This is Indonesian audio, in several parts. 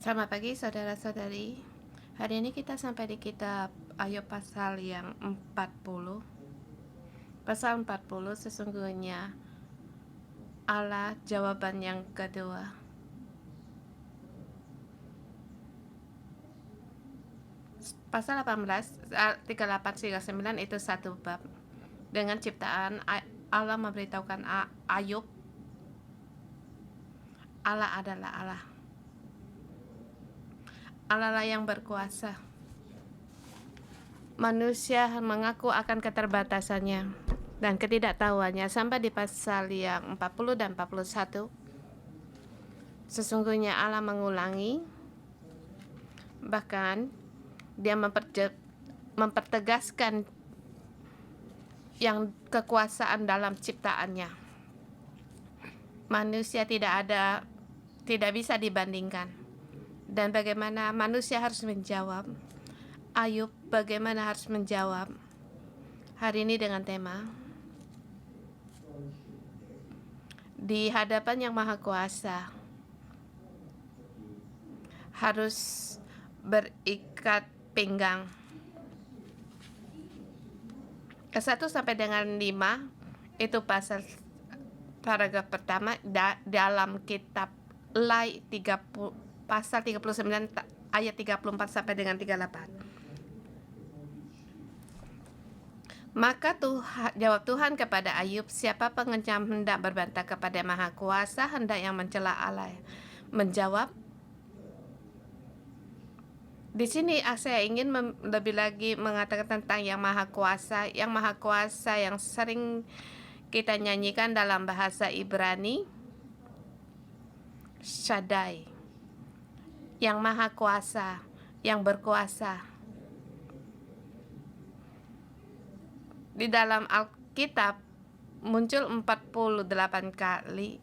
Selamat pagi saudara-saudari. Hari ini kita sampai di kitab Ayub pasal yang 40. Pasal 40 sesungguhnya Allah jawaban yang kedua. Pasal 18 38-9 itu satu bab. Dengan ciptaan Allah memberitahukan Ayub Allah adalah Allah. Allah lah yang berkuasa. Manusia mengaku akan keterbatasannya dan ketidaktahuannya sampai di pasal yang 40 dan 41. Sesungguhnya Allah mengulangi, bahkan dia mempertegaskan yang kekuasaan dalam ciptaannya. Manusia tidak bisa dibandingkan. Dan bagaimana manusia harus menjawab? Ayub bagaimana harus menjawab? Hari ini dengan tema di hadapan yang Maha Kuasa harus berikat pinggang. Ke-1 sampai dengan 5 itu paragraf pertama dalam kitab Lai 30 pasal 39 ayat 34 sampai dengan 38. Maka jawab Tuhan kepada Ayub, siapa pengencam hendak berbantah kepada Maha Kuasa, hendak yang mencela Allah? Menjawab, di sini saya ingin lebih lagi mengatakan tentang yang Maha Kuasa, yang sering kita nyanyikan dalam bahasa Ibrani, Shaddai, yang Maha Kuasa, yang berkuasa. Di dalam Alkitab muncul 48 kali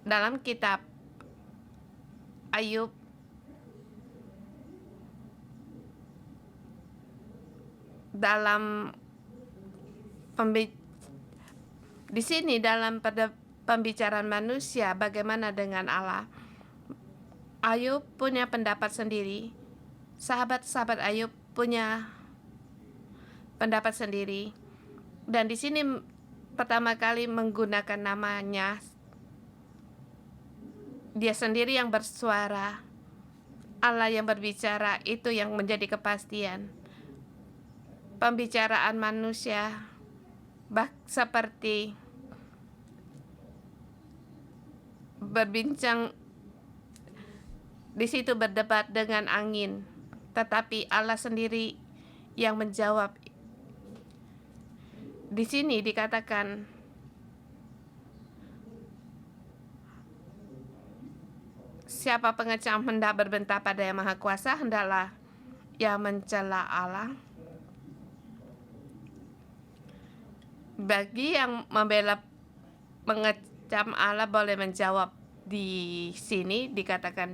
dalam kitab Ayub di sini dalam pembicaraan manusia bagaimana dengan Allah. Ayub punya pendapat sendiri. Sahabat-sahabat Ayub punya pendapat sendiri. Dan di sini pertama kali menggunakan namanya. Dia sendiri yang bersuara. Allah yang berbicara, itu yang menjadi kepastian. Pembicaraan manusia seperti berbincang di situ, berdebat dengan angin, tetapi Allah sendiri yang menjawab. Di sini dikatakan siapa pengecam hendak berbantah pada yang Maha Kuasa, hendaklah yang mencela Allah. Bagi yang membela mengecam Allah boleh menjawab. Di sini dikatakan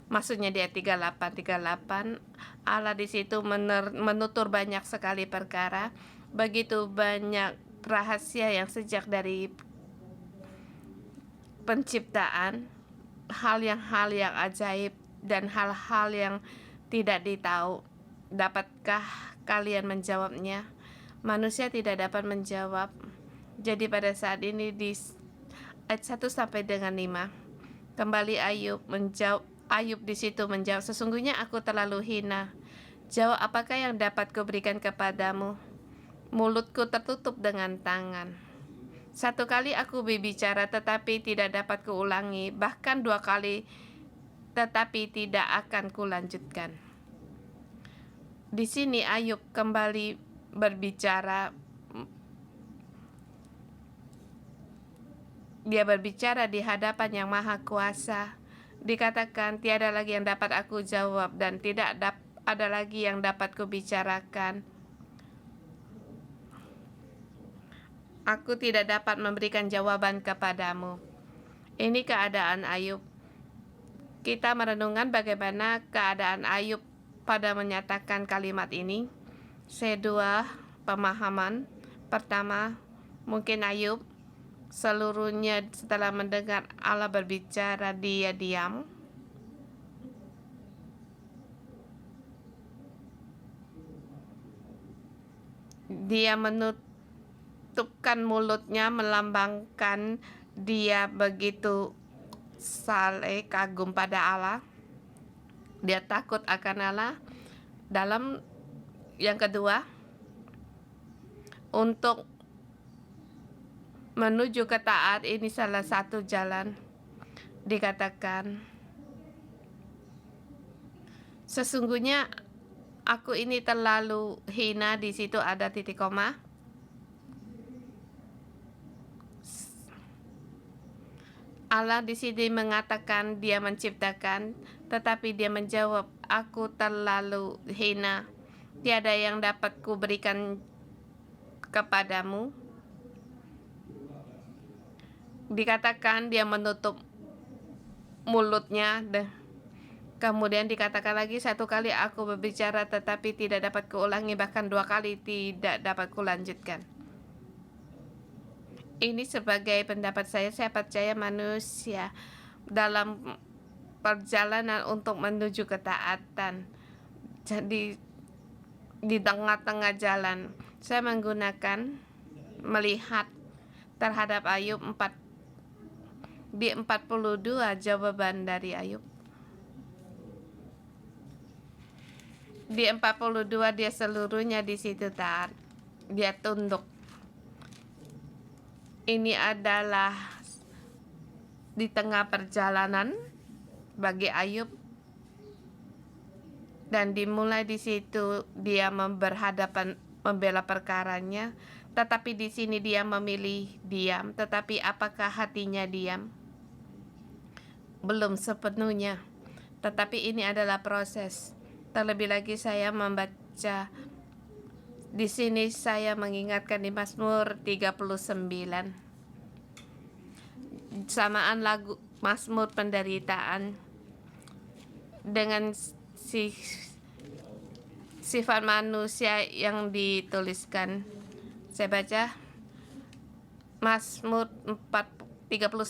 maksudnya di ayat 38 Allah di situ menutur banyak sekali perkara, begitu banyak rahasia yang sejak dari penciptaan, hal yang ajaib dan hal-hal yang tidak ditahu. Dapatkah kalian menjawabnya? Manusia tidak dapat menjawab. Jadi pada saat ini di ayat 1 sampai dengan 5 kembali Ayub di situ menjawab, sesungguhnya aku terlalu hina. Jawab apakah yang dapat kuberikan kepadamu? Mulutku tertutup dengan tangan. 1 kali aku berbicara tetapi tidak dapat kuulangi, bahkan 2 kali tetapi tidak akan kulanjutkan. Di sini Ayub kembali berbicara. Dia berbicara di hadapan yang Maha Kuasa. Dikatakan tiada lagi yang dapat aku jawab dan tidak ada lagi yang dapat kubicarakan. Aku tidak dapat memberikan jawaban kepadamu. Ini keadaan Ayub. Kita merenungkan bagaimana keadaan Ayub pada menyatakan kalimat ini. Dua pemahaman. Pertama, mungkin Ayub Seluruhnya setelah mendengar Allah berbicara, dia diam. Dia menutupkan mulutnya, melambangkan dia begitu saleh, kagum pada Allah. Dia takut akan Allah. Dalam yang kedua, untuk menuju ke taat, ini salah satu jalan. Dikatakan, sesungguhnya aku ini terlalu hina. Di situ ada titik koma. Allah di sini mengatakan dia menciptakan, tetapi dia menjawab, aku terlalu hina. Tiada yang dapat kuberikan kepadamu. Dikatakan dia menutup mulutnya. Kemudian dikatakan lagi, satu kali aku berbicara tetapi tidak dapat kuulangi, bahkan dua kali tidak dapat kulanjutkan. Ini sebagai pendapat saya percaya manusia dalam perjalanan untuk menuju ketaatan. Jadi di tengah-tengah jalan saya melihat terhadap Ayub 4 di 42 jawaban dari Ayub. Di 42 dia seluruhnya di situ taat. Dia tunduk. Ini adalah di tengah perjalanan bagi Ayub, dan dimulai di situ dia berhadapan membela perkaranya, tetapi di sini dia memilih diam. Tetapi apakah hatinya diam? Belum sepenuhnya. Tetapi ini adalah proses. Terlebih lagi saya membaca di sini, saya mengingatkan di Mazmur 39. Samaan lagu Mazmur penderitaan dengan sifat manusia yang dituliskan. Saya baca Mazmur 39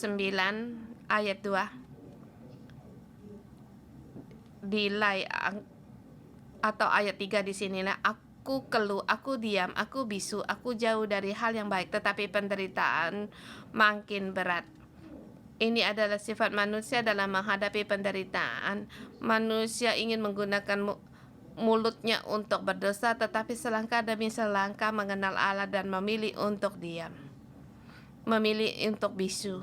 ayat 2. Dilai atau ayat 3 di sinilah, aku keluh, aku diam, aku bisu, aku jauh dari hal yang baik, tetapi penderitaan makin berat. Ini adalah sifat manusia dalam menghadapi penderitaan. Manusia ingin menggunakan mulutnya untuk berdosa, tetapi selangkah demi selangkah mengenal Allah dan memilih untuk diam, memilih untuk bisu.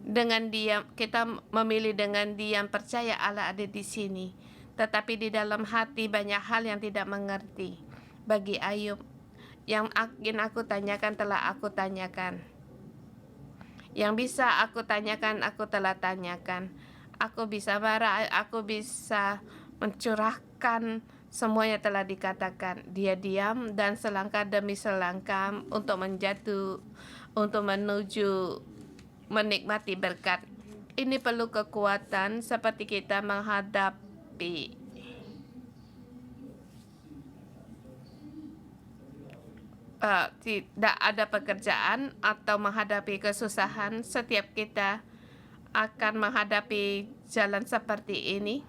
Dengan diam, kita memilih dengan diam, percaya Allah ada di sini, tetapi di dalam hati banyak hal yang tidak mengerti. Bagi Ayub, yang ingin aku tanyakan telah aku tanyakan. Yang bisa aku tanyakan, aku telah tanyakan. Aku bisa marah, aku bisa mencurahkan, semuanya telah dikatakan. Dia diam dan selangkah demi selangkah untuk menuju menikmati berkat. Ini perlu kekuatan seperti kita menghadapi tidak ada pekerjaan atau menghadapi kesusahan. Setiap kita akan menghadapi jalan seperti ini.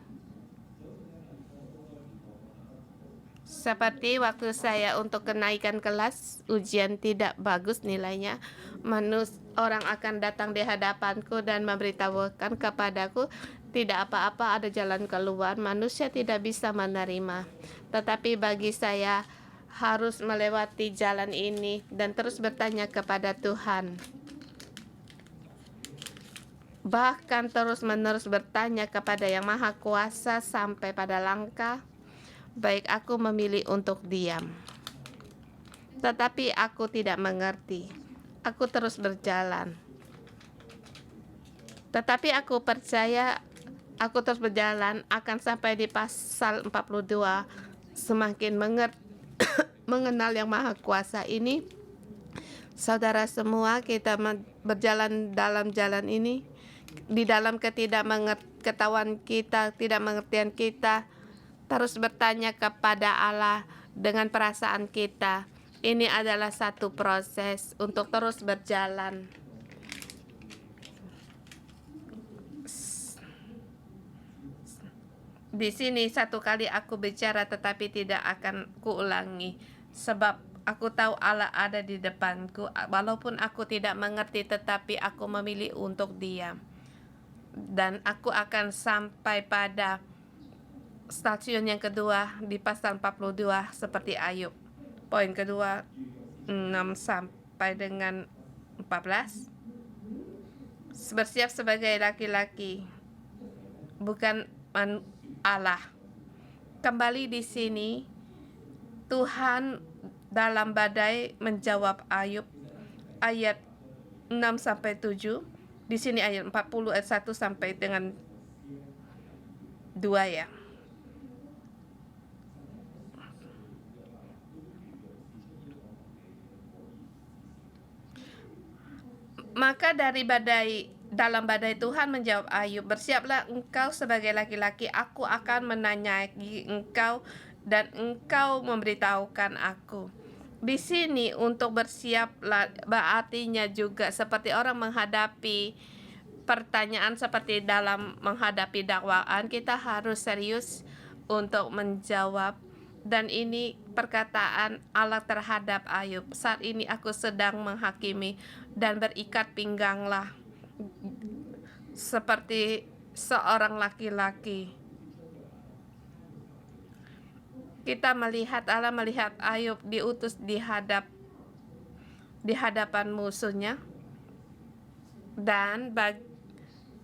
Seperti waktu saya untuk kenaikan kelas, ujian tidak bagus nilainya, orang akan datang di hadapanku dan memberitahukan kepadaku tidak apa-apa, ada jalan keluar. Manusia tidak bisa menerima, tetapi bagi saya harus melewati jalan ini dan terus bertanya kepada Tuhan. Bahkan terus-menerus bertanya kepada Yang Maha Kuasa sampai pada langkah, baik aku memilih untuk diam. Tetapi aku tidak mengerti. Aku terus berjalan. Tetapi aku percaya aku terus berjalan akan sampai di pasal 42. Semakin mengenal Yang Maha Kuasa ini, saudara semua, kita berjalan dalam jalan ini, di dalam ketahuan kita, tidak mengertian kita, terus bertanya kepada Allah dengan perasaan kita. Ini adalah satu proses untuk terus berjalan. Di sini satu kali aku bicara tetapi tidak akan kuulangi, sebab aku tahu Allah ada di depanku. Walaupun aku tidak mengerti, tetapi aku memilih untuk diam. Dan aku akan sampai pada stasiun yang kedua di pasal 42 seperti Ayub. Poin kedua 6 sampai dengan 14. Bersiap sebagai laki-laki, bukan Allah. Kembali di sini Tuhan dalam badai menjawab Ayub ayat 6 sampai 7. Di sini ayat 40 ayat 1 sampai dengan 2 ya. Maka dalam badai Tuhan menjawab Ayub, bersiaplah engkau sebagai laki-laki, aku akan menanyai engkau dan engkau memberitahukan aku. Di sini untuk bersiap artinya juga seperti orang menghadapi pertanyaan, seperti dalam menghadapi dakwaan, kita harus serius untuk menjawab. Dan ini perkataan Allah terhadap Ayub. Saat ini aku sedang menghakimi dan berikat pingganglah seperti seorang laki-laki. Kita melihat Allah melihat Ayub diutus di hadapan musuhnya, dan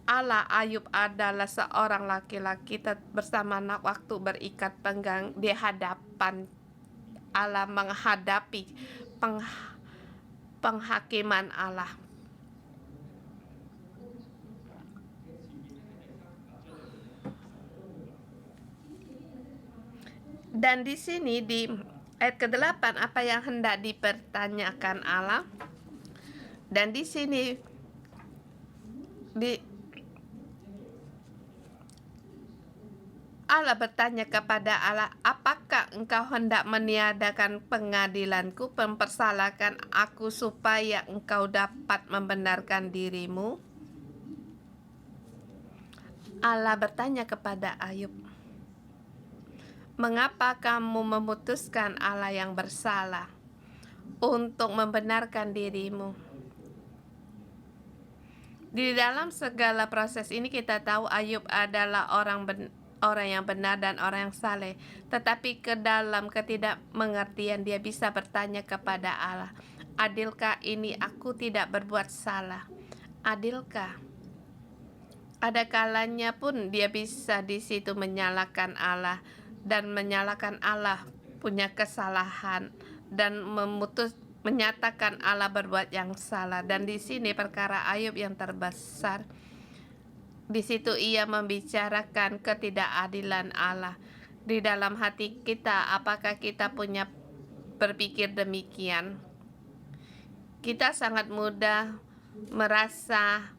Allah Ayub adalah seorang laki-laki bersama waktu berikat pinggang di hadapan Allah, menghadapi penghakiman Allah. Dan di sini di ayat ke-8 apa yang hendak dipertanyakan Allah. Dan di sini Allah bertanya kepada Allah, apakah engkau hendak meniadakan pengadilanku, mempersalahkan aku supaya engkau dapat membenarkan dirimu? Allah bertanya kepada Ayub, mengapa kamu memutuskan Allah yang bersalah untuk membenarkan dirimu? Di dalam segala proses ini kita tahu Ayub adalah orang yang benar dan orang yang saleh. Tetapi ke dalam ketidakmengertian dia bisa bertanya kepada Allah, adilkah ini aku tidak berbuat salah? Adilkah? Ada kalanya pun dia bisa di situ menyalahkan Allah dan menyalahkan Allah punya kesalahan dan menyatakan Allah berbuat yang salah. Dan di sini perkara Ayub yang terbesar, di situ ia membicarakan ketidakadilan Allah di dalam hati kita. Apakah kita punya berpikir demikian? Kita sangat mudah merasa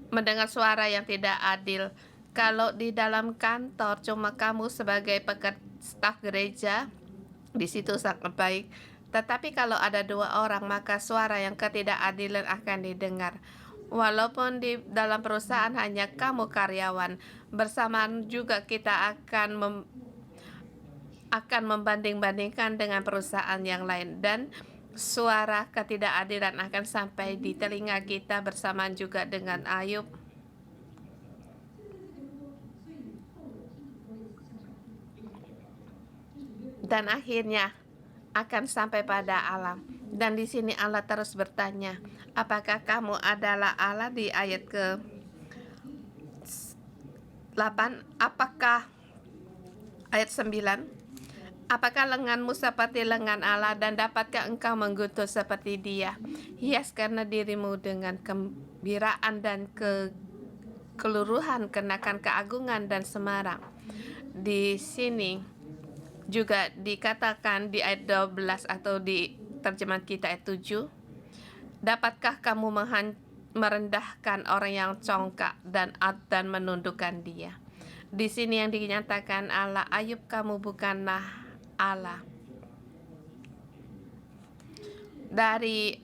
mendengar suara yang tidak adil. Kalau di dalam kantor cuma kamu sebagai staf gereja, di situ sangat baik. Tetapi kalau ada 2 orang, maka suara yang ketidakadilan akan didengar. Walaupun di dalam perusahaan hanya kamu karyawan, bersamaan juga kita akan membanding-bandingkan dengan perusahaan yang lain, dan suara ketidakadilan akan sampai di telinga kita bersamaan juga dengan Ayub. Dan akhirnya akan sampai pada Allah. Dan di sini Allah terus bertanya, apakah kamu adalah Allah? Di ayat ke-8, apakah ayat 9, apakah lenganmu seperti lengan Allah, dan dapatkah engkau mengguntur seperti Dia? Hias karena dirimu dengan kegembiraan dan keluruhan, kenakan keagungan dan semarang. Di sini juga dikatakan di ayat 12 atau di terjemahan kita ayat 7, dapatkah kamu merendahkan orang yang congkak dan menundukkan dia? Di sini yang dinyatakan Allah, Ayub, kamu bukanlah Allah. Dari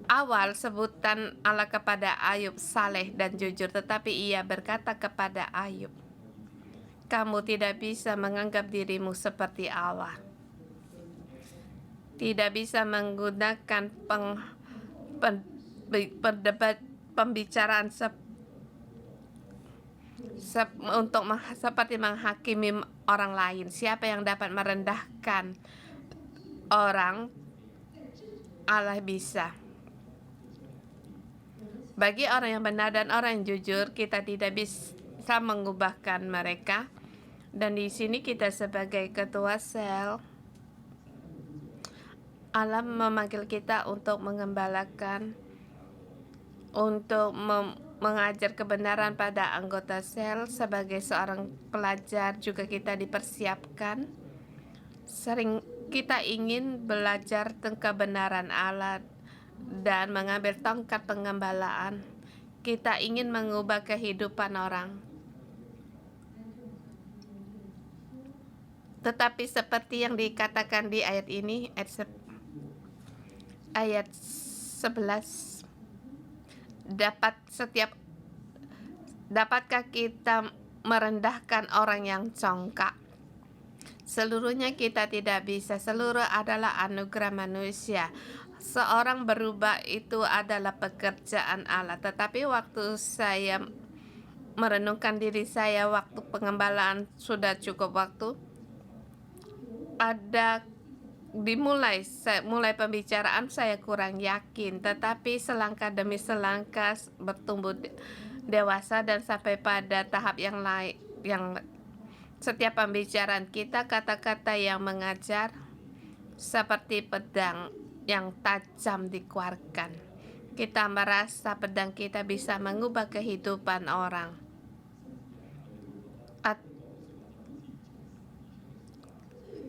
awal sebutan Allah kepada Ayub saleh dan jujur, tetapi ia berkata kepada Ayub, "Kamu tidak bisa menganggap dirimu seperti Allah, tidak bisa menggunakan pembicaraan untuk seperti menghakimi orang lain. Siapa yang dapat merendahkan orang? Allah bisa. Bagi orang yang benar dan orang yang jujur, kita tidak bisa mengubahkan mereka. Dan di sini kita sebagai ketua sel, Allah memanggil kita untuk mengembalakan, untuk mengajar kebenaran pada anggota sel. Sebagai seorang pelajar juga kita dipersiapkan. Sering kita ingin belajar tentang kebenaran Allah dan mengambil tongkat pengembalaan. Kita ingin mengubah kehidupan orang. Tetapi seperti yang dikatakan di ayat ini, ayat 11, dapatkah kita merendahkan orang yang congkak? Seluruhnya kita tidak bisa. Seluruh adalah anugerah manusia. Seorang berubah itu adalah pekerjaan Allah. Tetapi waktu saya merenungkan diri saya, waktu pengembalaan sudah cukup waktu, mulai pembicaraan saya kurang yakin, tetapi selangkah demi selangkah bertumbuh dewasa dan sampai pada tahap yang lain, yang setiap pembicaraan kita kata-kata yang mengajar seperti pedang yang tajam dikeluarkan. Kita merasa pedang kita bisa mengubah kehidupan orang.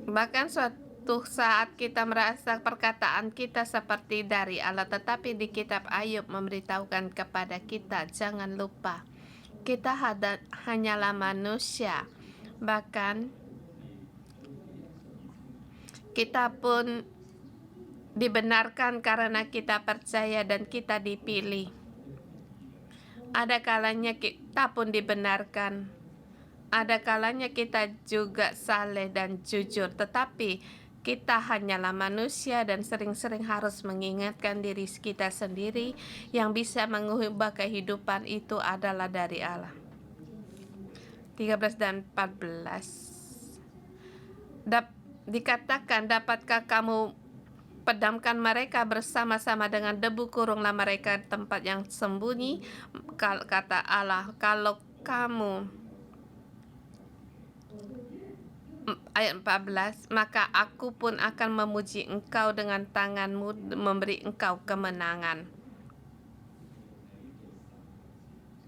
Bahkan suatu saat kita merasa perkataan kita seperti dari Allah, tetapi di kitab Ayub memberitahukan kepada kita, jangan lupa, kita hanyalah manusia. Bahkan kita pun dibenarkan karena kita percaya dan kita dipilih. Ada kalanya kita pun dibenarkan, ada kalanya kita juga saleh dan jujur, tetapi kita hanyalah manusia dan sering-sering harus mengingatkan diri kita sendiri. Yang bisa mengubah kehidupan itu adalah dari Allah. 13 dan 14 dikatakan, dapatkah kamu padamkan mereka bersama-sama dengan debu, kurunglah mereka di tempat yang sembunyi. Kata Allah, kalau kamu, ayat 14, maka aku pun akan memuji engkau dengan tanganmu, memberi engkau kemenangan.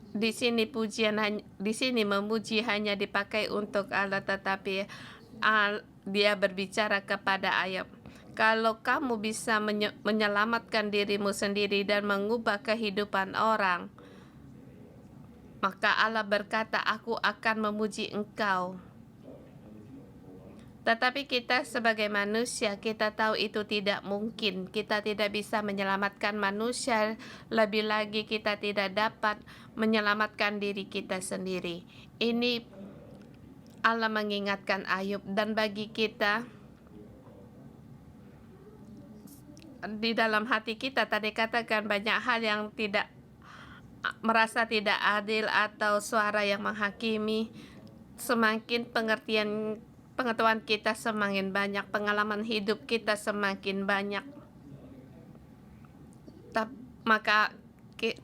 Di sini memuji hanya dipakai untuk Allah, tetapi dia berbicara kepada Ayub, kalau kamu bisa menyelamatkan dirimu sendiri dan mengubah kehidupan orang, maka Allah berkata, aku akan memuji engkau. Tetapi kita sebagai manusia, kita tahu itu tidak mungkin. Kita tidak bisa menyelamatkan manusia, lebih lagi kita tidak dapat menyelamatkan diri kita sendiri. Ini Allah mengingatkan Ayub, dan bagi kita di dalam hati kita tadi katakan banyak hal yang tidak merasa tidak adil atau suara yang menghakimi. Semakin pengetahuan kita semakin banyak, pengalaman hidup kita semakin banyak, maka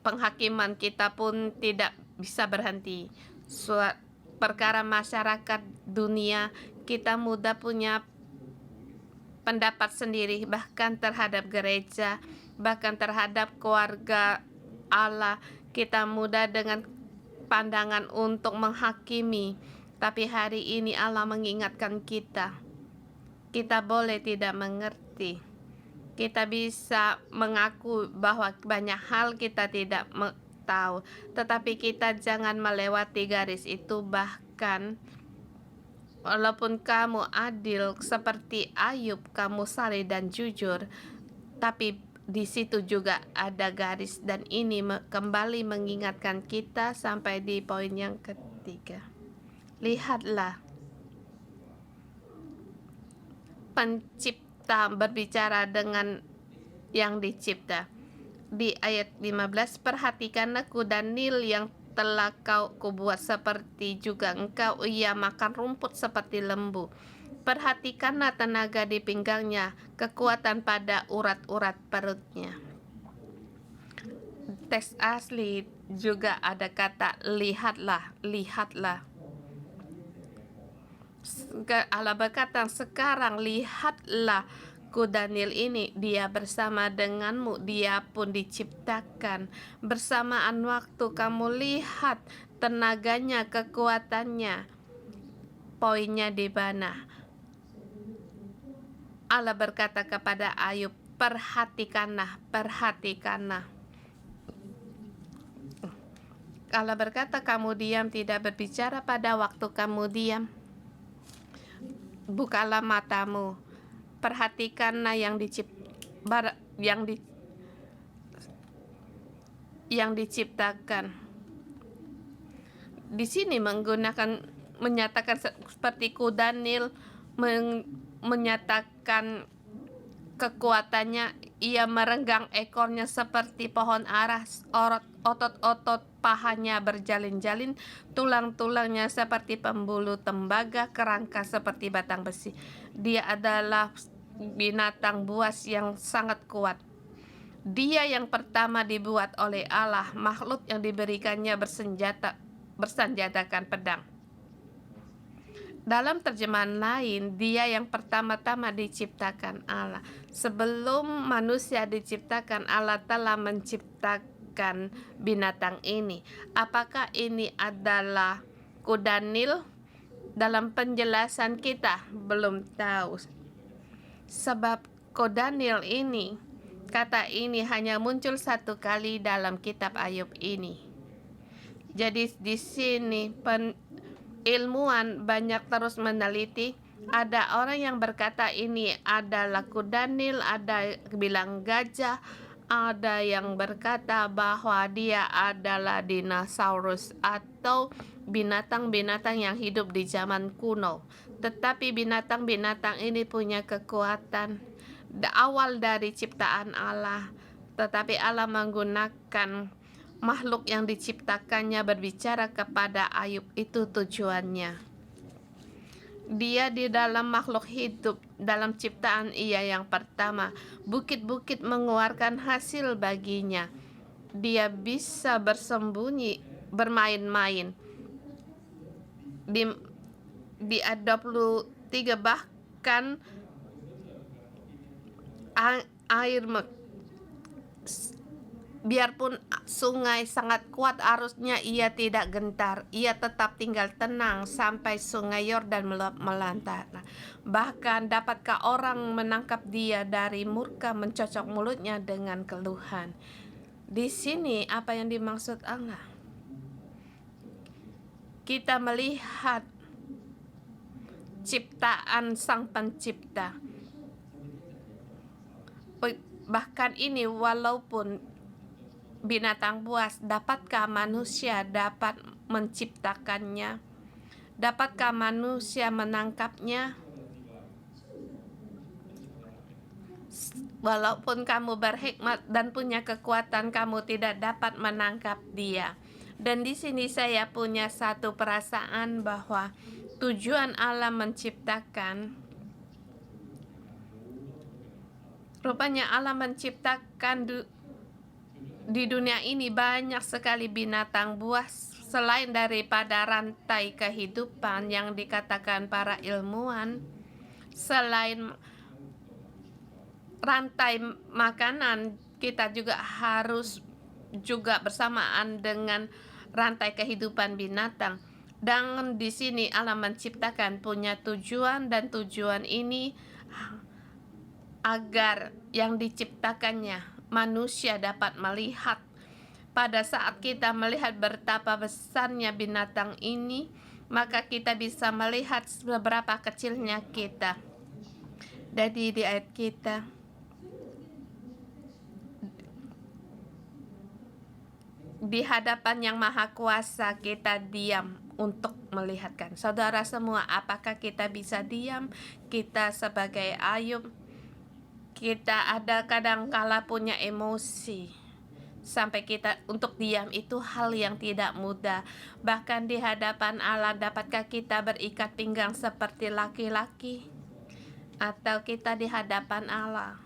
penghakiman kita pun tidak bisa berhenti. Perkara masyarakat dunia, kita mudah punya pendapat sendiri, bahkan terhadap gereja, bahkan terhadap keluarga Allah. Kita mudah dengan pandangan untuk menghakimi. Tapi hari ini Allah mengingatkan kita, kita boleh tidak mengerti. Kita bisa mengaku bahwa banyak hal kita tidak tahu, tetapi kita jangan melewati garis itu. Bahkan walaupun kamu adil seperti Ayub, kamu saleh dan jujur, Tapi di situ juga ada garis, dan ini kembali mengingatkan kita sampai di poin yang ketiga. Lihatlah, pencipta berbicara dengan yang dicipta. Di ayat 15, perhatikanlah kuda Nil yang telah kubuat seperti juga engkau, ia makan rumput seperti lembu. Perhatikanlah tenaga di pinggangnya, kekuatan pada urat-urat perutnya. Teks asli juga ada kata lihatlah, lihatlah. Allah berkata, sekarang lihatlah kuda Nil ini, dia bersama denganmu, dia pun diciptakan. Bersamaan waktu kamu lihat tenaganya, kekuatannya. Poinnya di mana? Allah berkata kepada Ayub, perhatikanlah, perhatikanlah. Allah berkata, kamu diam, tidak berbicara pada waktu kamu diam. Bukalah matamu, perhatikanlah yang diciptakan. Di sini menyatakan seperti kuda Nil, menyatakan kekuatannya. Ia merenggang ekornya seperti pohon ara, otot-otot pahanya berjalin-jalin, tulang-tulangnya seperti pembuluh tembaga, kerangka seperti batang besi. Dia adalah binatang buas yang sangat kuat. Dia yang pertama dibuat oleh Allah, makhluk yang diberikannya bersenjatakan pedang. Dalam terjemahan lain, dia yang pertama-tama diciptakan Allah. Sebelum manusia diciptakan, Allah telah menciptakan binatang ini. Apakah ini adalah kuda Nil? Dalam penjelasan kita belum tahu. Sebab kuda Nil ini, kata ini hanya muncul satu kali dalam kitab Ayub ini. Jadi di sini ilmuwan banyak terus meneliti. Ada orang yang berkata ini adalah kuda Nil, ada bilang gajah, ada yang berkata bahwa dia adalah dinosaurus atau binatang-binatang yang hidup di zaman kuno. Tetapi binatang-binatang ini punya kekuatan awal dari ciptaan Allah. Tetapi Allah menggunakan makhluk yang diciptakannya berbicara kepada Ayub. Itu tujuannya. Dia di dalam makhluk hidup, dalam ciptaan ia yang pertama. Bukit-bukit mengeluarkan hasil baginya. Dia bisa bersembunyi, bermain-main. Di ayat 23 bahkan air biarpun sungai sangat kuat arusnya, ia tidak gentar. Ia tetap tinggal tenang sampai sungai Yordan melantar. Bahkan dapatkah orang menangkap dia dari murka, mencocok mulutnya dengan keluhan? Di sini apa yang dimaksud Allah? Kita melihat ciptaan Sang Pencipta. Bahkan ini walaupun binatang buas, dapatkah manusia dapat menciptakannya? Dapatkah manusia menangkapnya? Walaupun kamu berhikmat dan punya kekuatan, kamu tidak dapat menangkap dia. Dan di sini saya punya satu perasaan bahwa tujuan Allah menciptakan, rupanya Allah menciptakan di dunia ini banyak sekali binatang buas selain daripada rantai kehidupan yang dikatakan para ilmuwan. Selain rantai makanan, kita juga harus juga bersamaan dengan rantai kehidupan binatang. Dan di sini Allah menciptakan punya tujuan, dan tujuan ini agar yang diciptakannya manusia dapat melihat. Pada saat kita melihat betapa besarnya binatang ini, maka kita bisa melihat seberapa kecilnya kita. Jadi di ayat kita, Di hadapan Yang Maha Kuasa kita diam untuk melihatkan. Saudara semua, apakah kita bisa diam? Kita sebagai Ayub, kita ada kadangkala punya emosi. Sampai kita untuk diam itu hal yang tidak mudah. Bahkan di hadapan Allah, dapatkah kita berikat pinggang seperti laki-laki? Atau kita di hadapan Allah,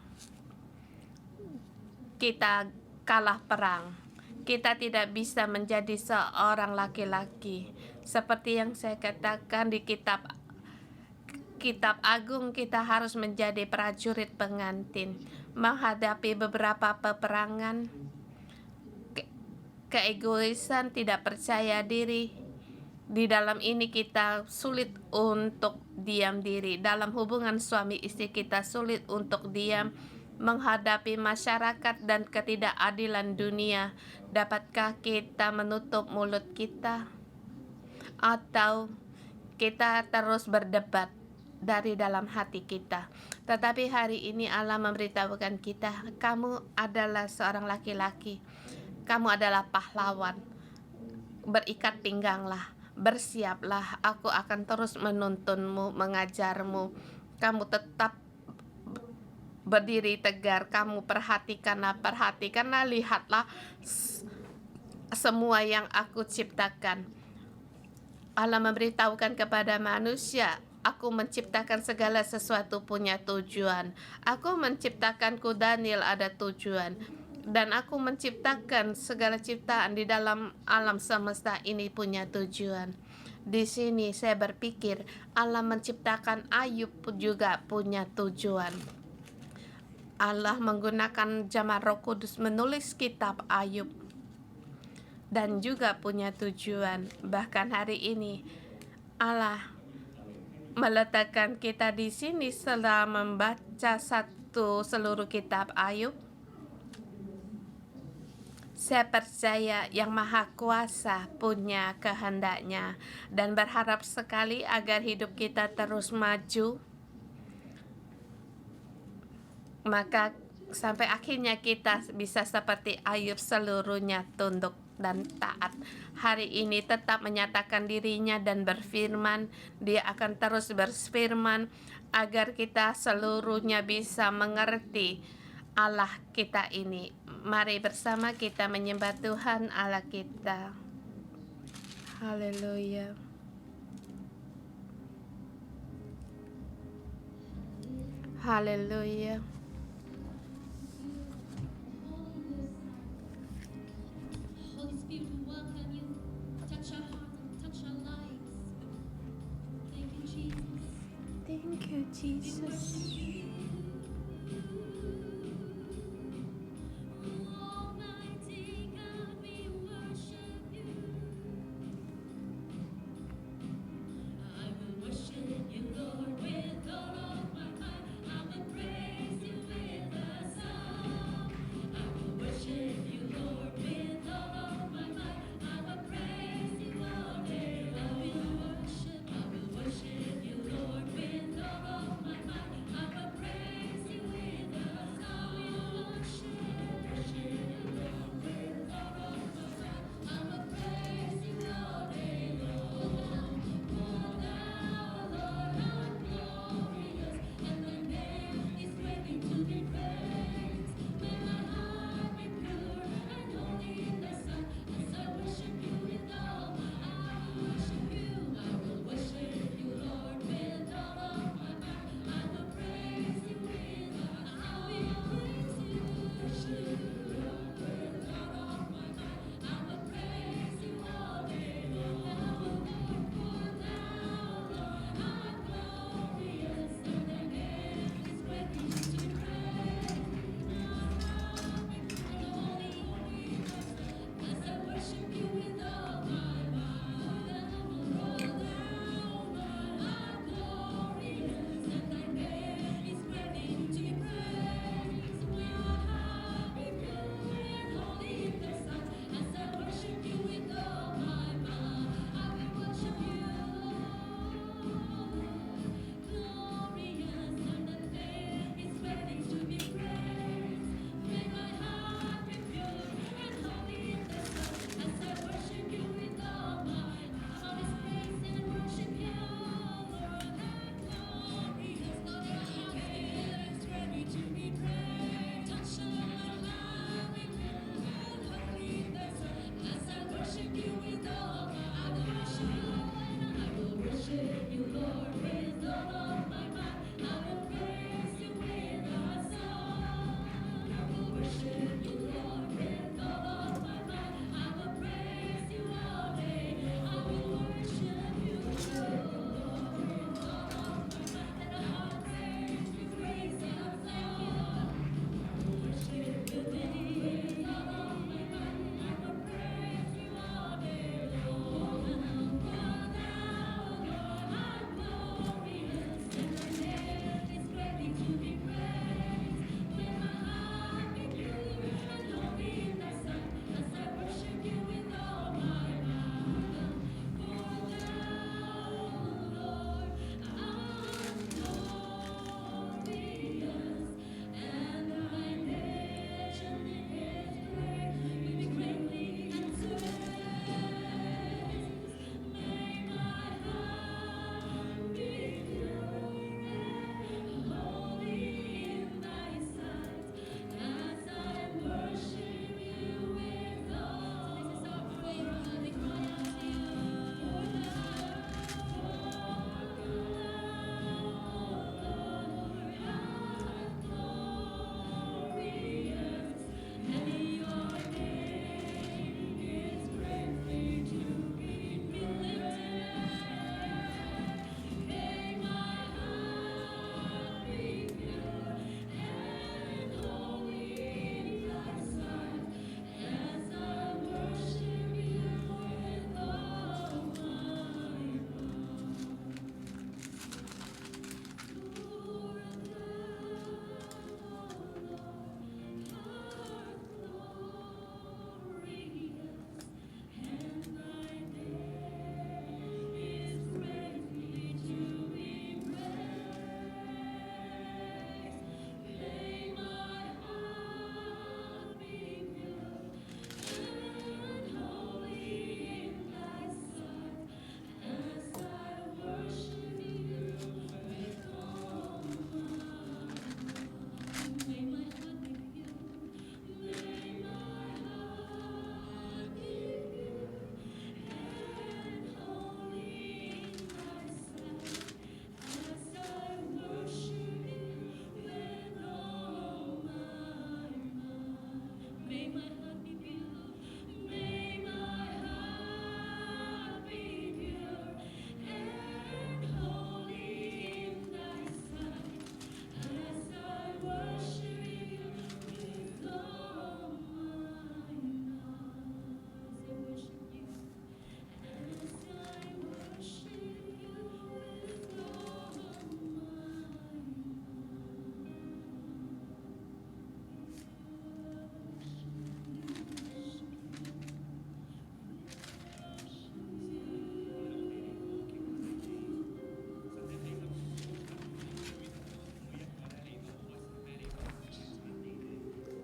kita kalah perang? Kita tidak bisa menjadi seorang laki-laki. Seperti yang saya katakan di kitab Agung, kita harus menjadi prajurit pengantin, menghadapi beberapa peperangan, keegoisan, tidak percaya diri. Di dalam ini kita sulit untuk diam diri. Dalam hubungan suami istri kita sulit untuk diam menghadapi masyarakat dan ketidakadilan dunia. Dapatkah kita menutup mulut kita? Atau kita terus berdebat dari dalam hati kita? Tetapi hari ini Allah memberitahukan kita, kamu adalah seorang laki-laki. Kamu adalah pahlawan. Berikat pingganglah, bersiaplah, aku akan terus menuntunmu, mengajarmu. Kamu tetap berdiri tegar, kamu perhatikanlah, lihatlah semua yang aku ciptakan. Allah memberitahukan kepada manusia, aku menciptakan segala sesuatu punya tujuan. Aku menciptakanku Daniel ada tujuan. Dan aku menciptakan segala ciptaan di dalam alam semesta ini punya tujuan. Di sini saya berpikir Allah menciptakan Ayub juga punya tujuan. Allah menggunakan jamaah Roh Kudus menulis kitab Ayub dan juga punya tujuan. Bahkan hari ini Allah meletakkan kita di sini setelah membaca seluruh kitab Ayub. Saya percaya Yang Maha Kuasa punya kehendaknya dan berharap sekali agar hidup kita terus maju. Maka sampai akhirnya kita bisa seperti Ayub, seluruhnya tunduk dan taat. Hari ini tetap menyatakan dirinya dan berfirman. Dia akan terus berfirman agar kita seluruhnya bisa mengerti Allah kita ini. Mari bersama kita menyembah Tuhan Allah kita. Haleluya. Haleluya. Holy Spirit, we welcome you. Touch our hearts and touch our lives. Thank you, Jesus. Thank you, Jesus. Almighty God, we worship you. I will worship you, Lord, with all of my heart. I will praise you with a song. I will worship you, Lord, with all of my heart. I will praise you all day long. I will worship you, Lord, with all of my heart. I will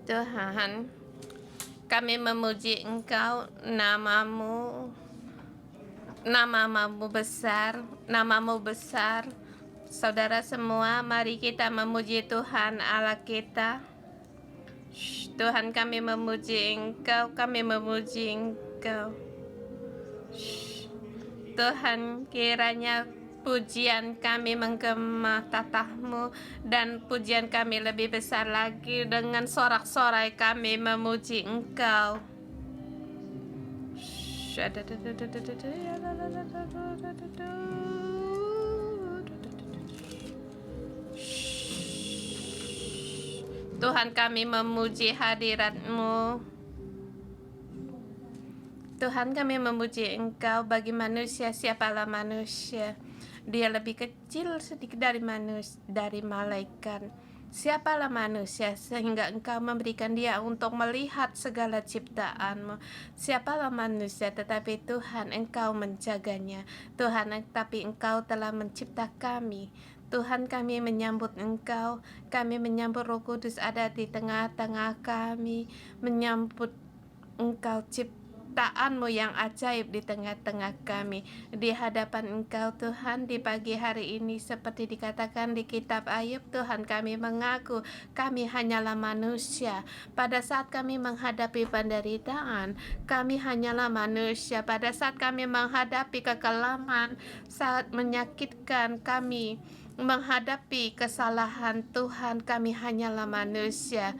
Tuhan, kami memuji Engkau, namamu besar. Saudara semua, mari kita memuji Tuhan Allah kita. Tuhan, kami memuji Engkau, kami memuji Engkau. Tuhan, kiranya pujian kami menggema tatah-Mu dan pujian kami lebih besar lagi dengan sorak-sorai kami memuji Engkau. Tuhan, kami memuji hadirat-Mu. Tuhan, kami memuji Engkau. Bagi manusia, siapalah manusia? Dia lebih kecil sedikit dari malaikat. Siapalah manusia sehingga Engkau memberikan dia untuk melihat segala ciptaan-Mu? Siapalah manusia tetapi Tuhan Engkau menjaganya. Tuhan, tapi Engkau telah mencipta kami. Tuhan, kami menyambut Engkau. Kami menyambut Roh Kudus ada di tengah-tengah kami. Menyambut Engkau ciptaan-Mu yang ajaib di tengah-tengah kami. Di hadapan Engkau Tuhan di pagi hari ini seperti dikatakan di kitab Ayub, Tuhan, kami mengaku kami hanyalah manusia. Pada saat kami menghadapi penderitaan, kami hanyalah manusia. Pada saat kami menghadapi kekelaman, saat menyakitkan kami menghadapi kesalahan, Tuhan, kami hanyalah manusia.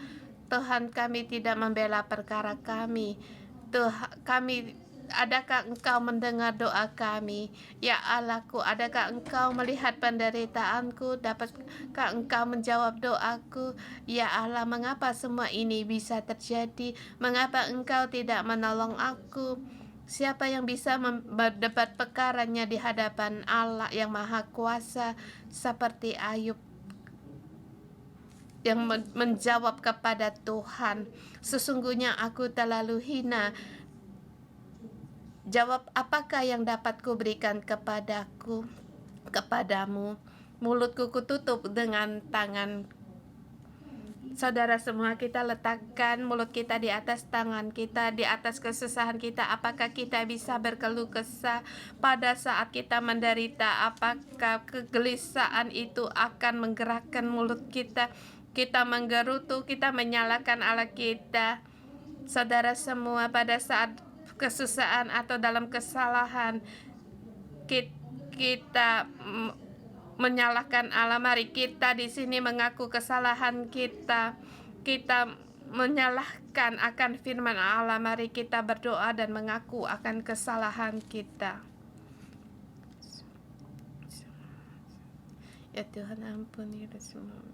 Tuhan, kami tidak membela perkara kami. Tuhan, adakah Engkau mendengar doa kami? Ya Allahku, adakah Engkau melihat penderitaanku? Dapatkah Engkau menjawab doaku? Ya Allah, mengapa semua ini bisa terjadi? Mengapa Engkau tidak menolong aku? Siapa yang bisa berdebat perkaranya di hadapan Allah yang Maha Kuasa seperti Ayub yang menjawab kepada Tuhan, sesungguhnya aku terlalu hina. Jawab apakah yang dapat kuberikan kepadamu? Mulutku kututup dengan tangan. Saudara semua, kita letakkan mulut kita di atas tangan kita, di atas kesusahan kita. Apakah kita bisa berkeluh kesah pada saat kita menderita? Apakah kegelisahan itu akan menggerakkan mulut kita? Kita menggerutu, kita menyalahkan Allah kita. Saudara semua, pada saat kesusahan atau dalam kesalahan kita menyalahkan Allah. Mari kita di sini mengaku kesalahan kita. Kita menyalahkan akan firman Allah. Mari kita berdoa dan mengaku akan kesalahan kita. Ya Tuhan, ampuni semua.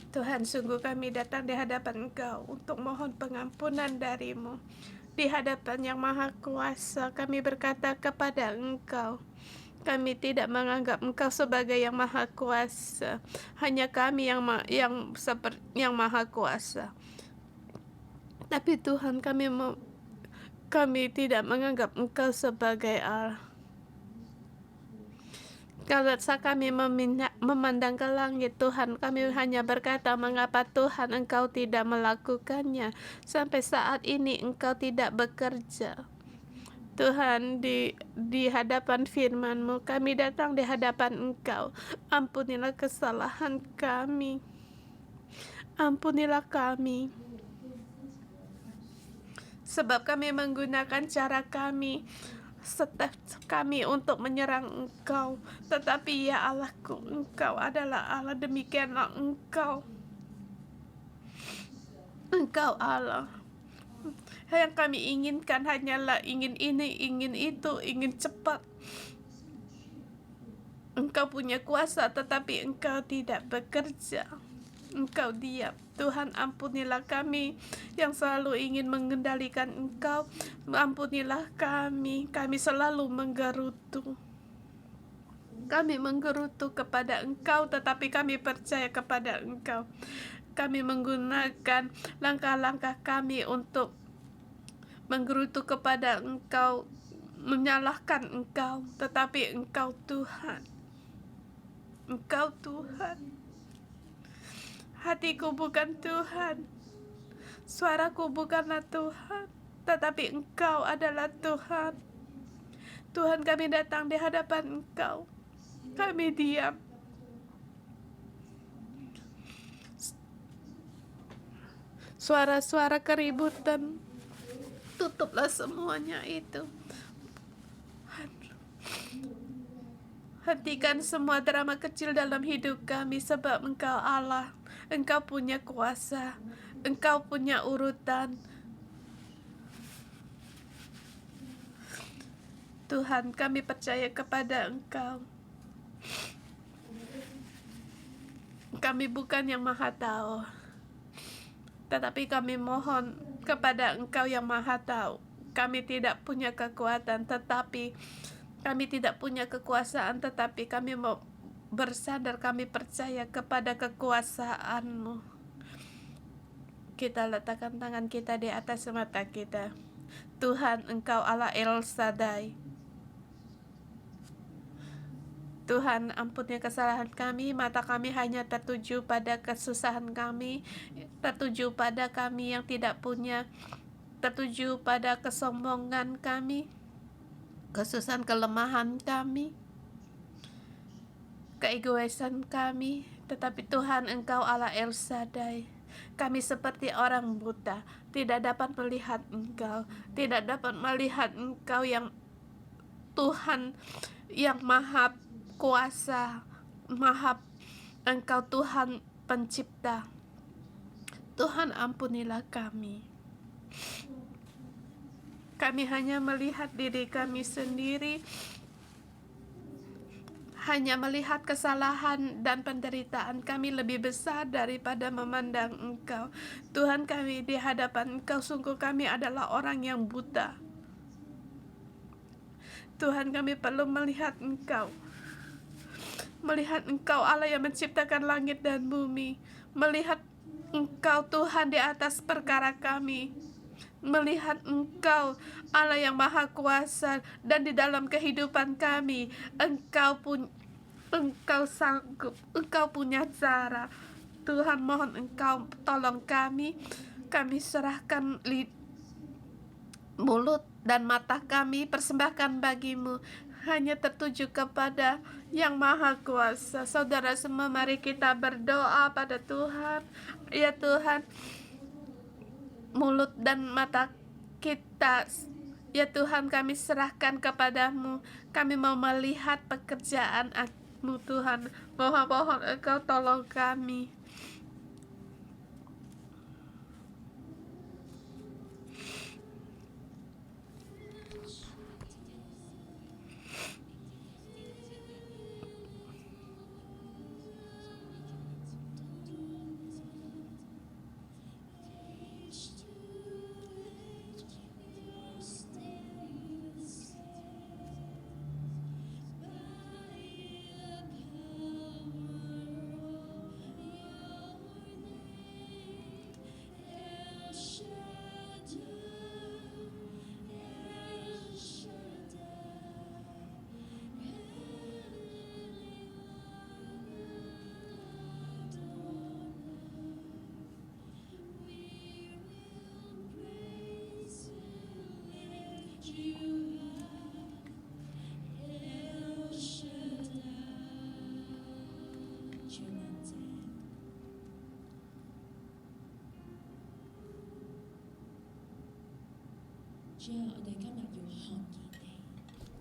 Tuhan, sungguh kami datang di hadapan Engkau untuk mohon pengampunan dari-Mu. Di hadapan yang Maha Kuasa, kami berkata kepada Engkau, kami tidak menganggap Engkau sebagai yang Maha Kuasa. Hanya kami yang Maha Kuasa. Tapi Tuhan, kami tidak menganggap Engkau sebagai Allah. Kalau kami memandang ke langit, Tuhan, kami hanya berkata, mengapa Tuhan Engkau tidak melakukannya? Sampai saat ini Engkau tidak bekerja. Tuhan, di hadapan firman-Mu, kami datang di hadapan Engkau. Ampunilah kesalahan kami. Ampunilah kami. Sebab kami menggunakan cara kami step kami untuk menyerang Engkau. Tetapi ya Allahku, Engkau adalah Allah, demikianlah Engkau. Engkau Allah. Yang kami inginkan hanyalah ingin ini, ingin itu, ingin cepat. Engkau punya kuasa, tetapi Engkau tidak bekerja. Engkau diam. Tuhan, ampunilah kami yang selalu ingin mengendalikan Engkau. Ampunilah kami. Kami selalu menggerutu. Kami menggerutu kepada Engkau, tetapi kami percaya kepada Engkau. Kami menggunakan langkah-langkah kami untuk menggerutu kepada Engkau, menyalahkan Engkau, tetapi Engkau Tuhan. Engkau Tuhan. Hatiku bukan Tuhan, suaraku bukanlah Tuhan, tetapi Engkau adalah Tuhan. Tuhan, kami datang di hadapan Engkau. Kami diam. Suara-suara keributan, tutuplah semuanya itu. Hentikan semua drama kecil dalam hidup kami, sebab Engkau Allah. Engkau punya kuasa. Engkau punya urutan. Tuhan, kami percaya kepada Engkau. Kami bukan yang maha tahu, tetapi kami mohon kepada Engkau yang maha tahu. Kami tidak punya kekuatan, tetapi kami tidak punya kekuasaan, tetapi kami mau bersandar, kami percaya kepada kekuasaan-Mu. Kita letakkan tangan kita di atas mata kita. Tuhan, Engkau Allah El Shaddai. Tuhan, ampuni kesalahan kami. Mata kami hanya tertuju pada kesusahan kami, tertuju pada kami yang tidak punya, tertuju pada kesombongan kami, kesusahan, kelemahan kami, keegoisan kami. Tetapi Tuhan, Engkau Allah El Shaddai. Kami seperti orang buta, tidak dapat melihat Engkau, tidak dapat melihat Engkau yang Tuhan yang maha kuasa, Engkau Tuhan pencipta. Tuhan, ampunilah kami. Kami hanya melihat diri kami sendiri, hanya melihat kesalahan dan penderitaan kami lebih besar daripada memandang Engkau. Tuhan, kami di hadapan Engkau, sungguh kami adalah orang yang buta. Tuhan, kami perlu melihat Engkau. Melihat Engkau Allah yang menciptakan langit dan bumi. Melihat Engkau Tuhan di atas perkara kami. Melihat Engkau Allah yang maha kuasa, dan di dalam kehidupan kami Engkau sanggup, Engkau punya cara. Tuhan, mohon Engkau tolong kami. Kami serahkan mulut dan mata kami, persembahkan bagi-Mu, hanya tertuju kepada yang maha kuasa. Saudara semua, mari kita berdoa pada Tuhan. Ya Tuhan, mulut dan mata kita, ya Tuhan, kami serahkan kepadamu. Kami mau melihat pekerjaan-Mu Tuhan. Mohon Engkau tolong kami.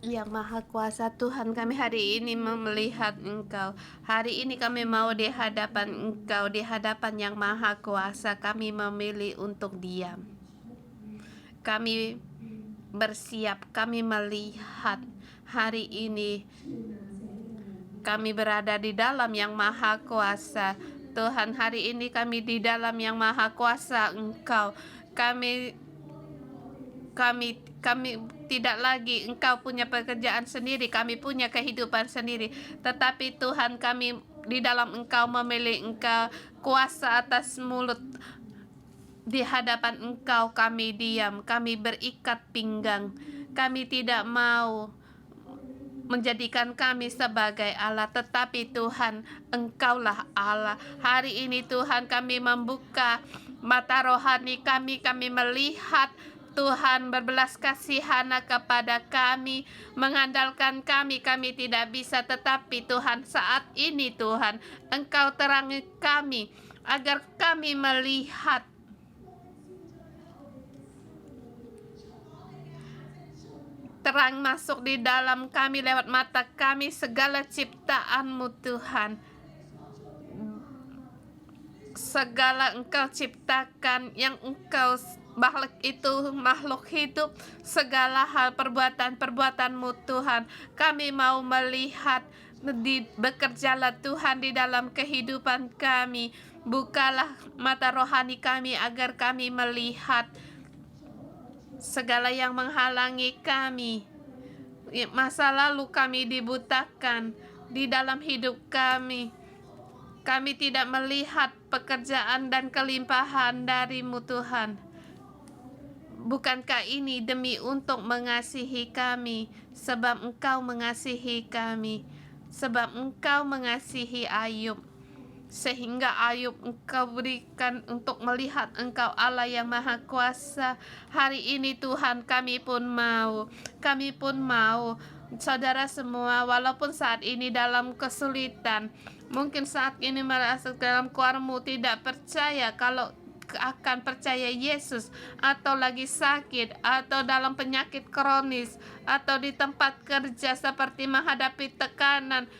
Yang Maha Kuasa, Tuhan, kami hari ini melihat Engkau. Hari ini kami mau di hadapan Engkau, di hadapan Yang Maha Kuasa. Kami memilih untuk diam. Kami bersiap, kami melihat hari ini kami berada di dalam Yang Maha Kuasa. Tuhan, hari ini kami di dalam Yang Maha Kuasa Engkau. Kami tidak lagi Engkau punya pekerjaan sendiri, kami punya kehidupan sendiri. Tetapi Tuhan, kami di dalam Engkau memilih Engkau, kuasa atas mulut. Di hadapan Engkau kami diam, kami berikat pinggang. Kami tidak mau menjadikan kami sebagai Allah, tetapi Tuhan, Engkaulah Allah. Hari ini Tuhan, kami membuka mata rohani kami melihat Tuhan berbelas kasihan kepada kami, mengandalkan kami tidak bisa, tetapi Tuhan, saat ini Tuhan, Engkau terangi kami, agar kami melihat terang masuk di dalam kami lewat mata kami, segala ciptaan-Mu Tuhan. Segala Engkau ciptakan, yang Engkau makhluk itu makhluk hidup, segala hal perbuatan-perbuatan-Mu Tuhan. Kami mau melihat, bekerjalah Tuhan di dalam kehidupan kami. Bukalah mata rohani kami agar kami melihat segala yang menghalangi kami. Masa lalu kami dibutakan di dalam hidup kami. Kami tidak melihat pekerjaan dan kelimpahan dari-Mu Tuhan. Bukankah ini demi untuk mengasihi kami, sebab Engkau mengasihi kami, sebab Engkau mengasihi Ayub, sehingga Ayub Engkau berikan untuk melihat Engkau Allah yang Maha Kuasa. Hari ini Tuhan, kami pun mau, saudara semua, walaupun saat ini dalam kesulitan, mungkin saat ini merasa dalam keluarmu tidak percaya kalau akan percaya Yesus, atau lagi sakit, atau dalam penyakit kronis, atau di tempat kerja seperti menghadapi tekanan,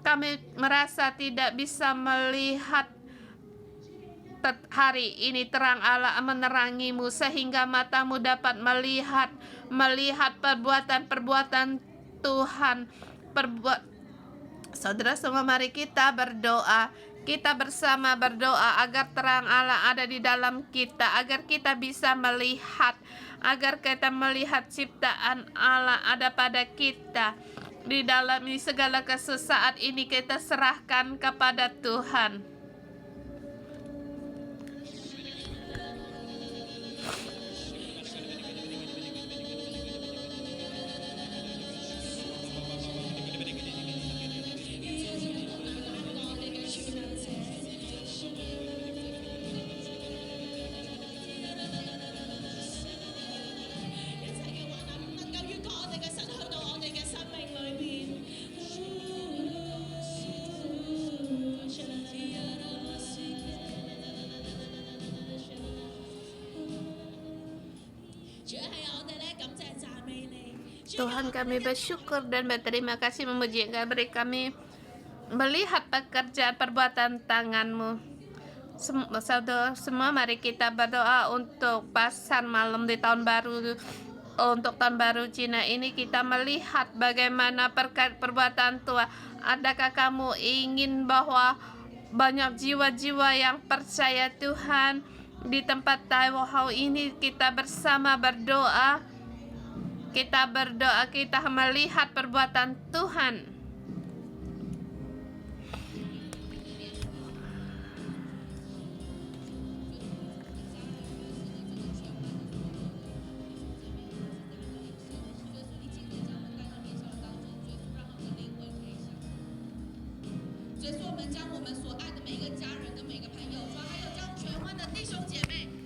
kami merasa tidak bisa melihat. Hari ini terang Allah menerangimu, sehingga matamu dapat melihat perbuatan-perbuatan Tuhan. Saudara semua, mari kita berdoa. Kita bersama berdoa agar terang Allah ada di dalam kita, agar kita bisa melihat, agar kita melihat ciptaan Allah ada pada kita. Di dalam segala kesusahan ini kita serahkan kepada Tuhan. Tuhan, kami bersyukur dan berterima kasih, memuji Engkau, beri kami melihat pekerjaan perbuatan tangan-Mu. Saudara semua, mari kita berdoa untuk pasar malam di tahun baru. Untuk tahun baru Cina ini, kita melihat bagaimana perbuatan Tuhan. Adakah kamu ingin bahwa banyak jiwa-jiwa yang percaya Tuhan di tempat Taiwan ini? Kita bersama berdoa. Kita berdoa, kita melihat perbuatan Tuhan.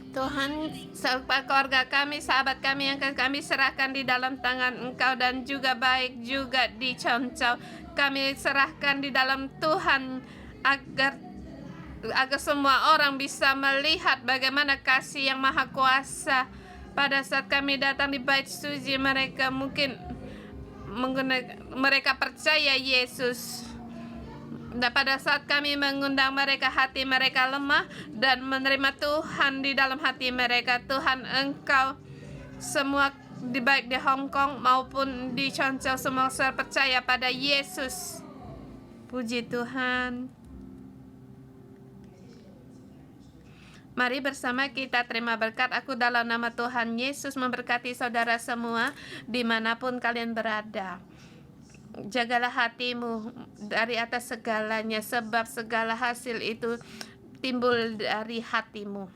Tuhan, keluarga kami, sahabat kami yang kami serahkan di dalam tangan Engkau, dan juga baik juga di Choncau. Kami serahkan di dalam Tuhan, agar semua orang bisa melihat bagaimana kasih yang Maha Kuasa. Pada saat kami datang di Bait Suci, mereka mungkin mereka percaya Yesus. Dan pada saat kami mengundang mereka, hati mereka lemah dan menerima Tuhan di dalam hati mereka. Tuhan, Engkau semua baik di Hong Kong maupun di Chancel, semua percaya pada Yesus. Puji Tuhan. Mari bersama kita terima berkat. Aku dalam nama Tuhan Yesus memberkati saudara semua dimanapun kalian berada. Jagalah hatimu dari atas segalanya, sebab segala hasil itu timbul dari hatimu.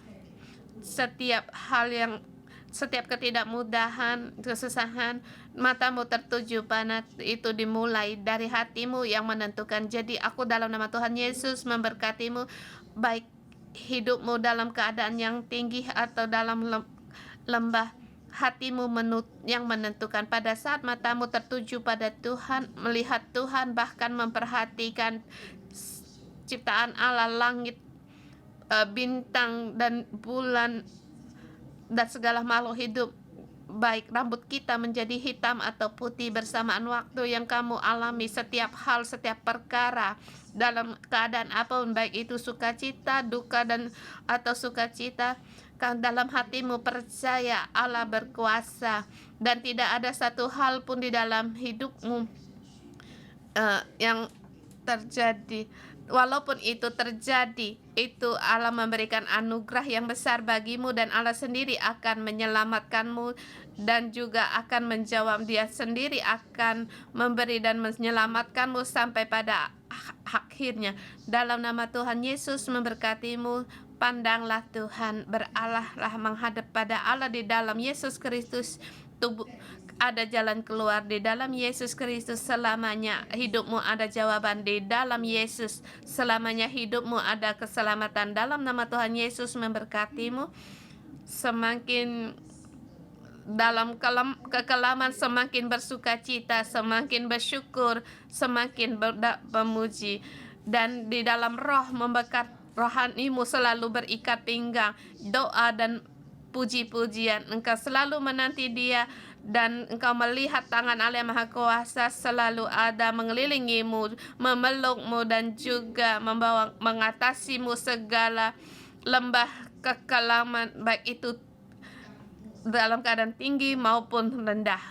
Setiap ketidakmudahan, kesusahan, matamu tertuju pada itu dimulai dari hatimu yang menentukan. Jadi aku dalam nama Tuhan Yesus memberkatimu, baik hidupmu dalam keadaan yang tinggi atau dalam lembah, hatimu yang menentukan. Pada saat matamu tertuju pada Tuhan, melihat Tuhan, bahkan memperhatikan ciptaan Allah, langit, bintang dan bulan dan segala makhluk hidup, baik rambut kita menjadi hitam atau putih bersamaan waktu yang kamu alami, setiap hal, setiap perkara dalam keadaan apapun, baik itu sukacita, duka dan atau sukacita, dalam hatimu percaya Allah berkuasa dan tidak ada satu hal pun di dalam hidupmu yang terjadi. Walaupun itu terjadi, itu Allah memberikan anugerah yang besar bagimu, dan Allah sendiri akan menyelamatkanmu dan juga akan menjawab. Dia sendiri akan memberi dan menyelamatkanmu sampai pada akhirnya. Dalam nama Tuhan Yesus memberkatimu. Pandanglah Tuhan, beralahlah menghadap pada Allah di dalam Yesus Kristus. Tubuh ada jalan keluar di dalam Yesus Kristus selamanya. Hidupmu ada jawaban di dalam Yesus selamanya. Hidupmu ada keselamatan dalam nama Tuhan Yesus memberkatimu. Semakin dalam kekelaman semakin bersuka cita, semakin bersyukur, semakin memuji, dan di dalam roh membekat rohanimu selalu berikat pinggang, doa dan puji-pujian. Engkau selalu menanti Dia, dan engkau melihat tangan Allah yang Maha Kuasa selalu ada mengelilingimu, memelukmu, dan juga mengatasimu segala lembah kekelaman, baik itu dalam keadaan tinggi maupun rendah.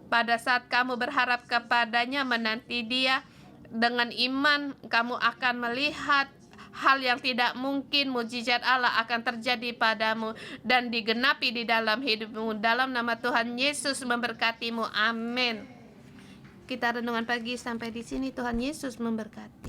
Pada saat kamu berharap kepadanya, menanti Dia dengan iman, kamu akan melihat hal yang tidak mungkin, mujizat Allah akan terjadi padamu dan digenapi di dalam hidupmu. Dalam nama Tuhan Yesus memberkatimu. Amin. Kita renungan pagi sampai di sini. Tuhan Yesus memberkati.